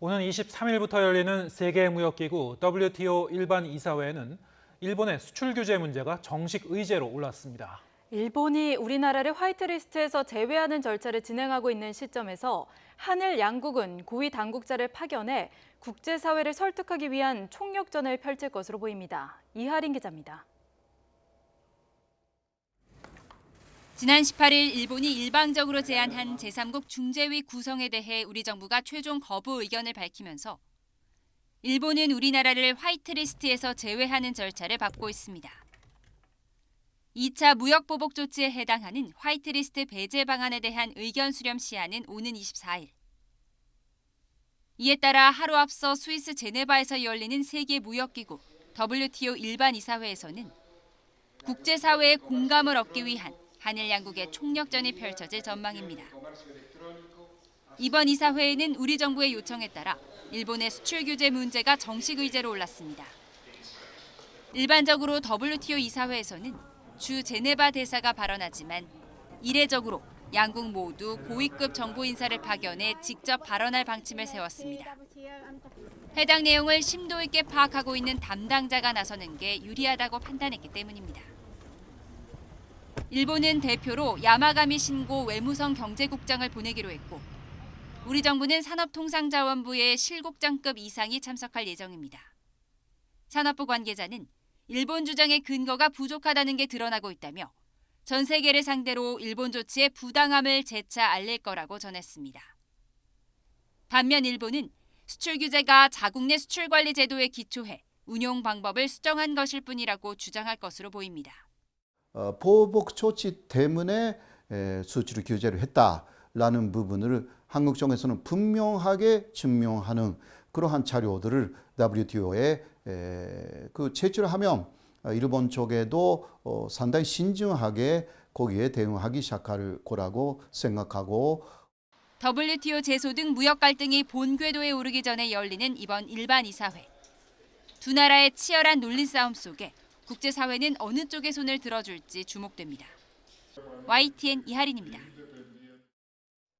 오는 23일부터 열리는 세계무역기구 WTO 일반 이사회에는 일본의 수출 규제 문제가 정식 의제로 올랐습니다. 일본이 우리나라를 화이트리스트에서 제외하는 절차를 진행하고 있는 시점에서 한일 양국은 고위 당국자를 파견해 국제사회를 설득하기 위한 총력전을 펼칠 것으로 보입니다. 이하린 기자입니다. 지난 18일 일본이 일방적으로 제안한 제3국 중재위 구성에 대해 우리 정부가 최종 거부 의견을 밝히면서 일본은 우리나라를 화이트리스트에서 제외하는 절차를 밟고 있습니다. 2차 무역보복 조치에 해당하는 화이트리스트 배제 방안에 대한 의견 수렴 시한은 오는 24일. 이에 따라 하루 앞서 스위스 제네바에서 열리는 세계무역기구 WTO 일반 이사회에서는 국제사회의 공감을 얻기 위한 한일 양국의 총력전이 펼쳐질 전망입니다. 이번 이사회에는 우리 정부의 요청에 따라 일본의 수출 규제 문제가 정식 의제로 올랐습니다. 일반적으로 WTO 이사회에서는 주 제네바 대사가 발언하지만 이례적으로 양국 모두 고위급 정보 인사를 파견해 직접 발언할 방침을 세웠습니다. 해당 내용을 심도 있게 파악하고 있는 담당자가 나서는 게 유리하다고 판단했기 때문입니다. 일본은 대표로 야마가미 신고 외무성 경제국장을 보내기로 했고 우리 정부는 산업통상자원부의 실국장급 이상이 참석할 예정입니다. 산업부 관계자는 일본 주장의 근거가 부족하다는 게 드러나고 있다며 전 세계를 상대로 일본 조치의 부당함을 재차 알릴 거라고 전했습니다. 반면 일본은 수출 규제가 자국 내 수출 관리 제도에 기초해 운용 방법을 수정한 것일 뿐이라고 주장할 것으로 보입니다. 보복 조치 때문에 수출 규제를 했다라는 부분을 한국 정에서는 분명하게 증명하는 그러한 자료들을 WTO에 제출하면 일본 쪽에도 상당히 신중하게 거기에 대응하기 시작할 거라고 생각하고 WTO 제소 등 무역 갈등이 본궤도에 오르기 전에 열리는 이번 일반 이사회. 두 나라의 치열한 논리 싸움 속에 국제사회는 어느 쪽의 손을 들어줄지 주목됩니다. YTN 이하린입니다.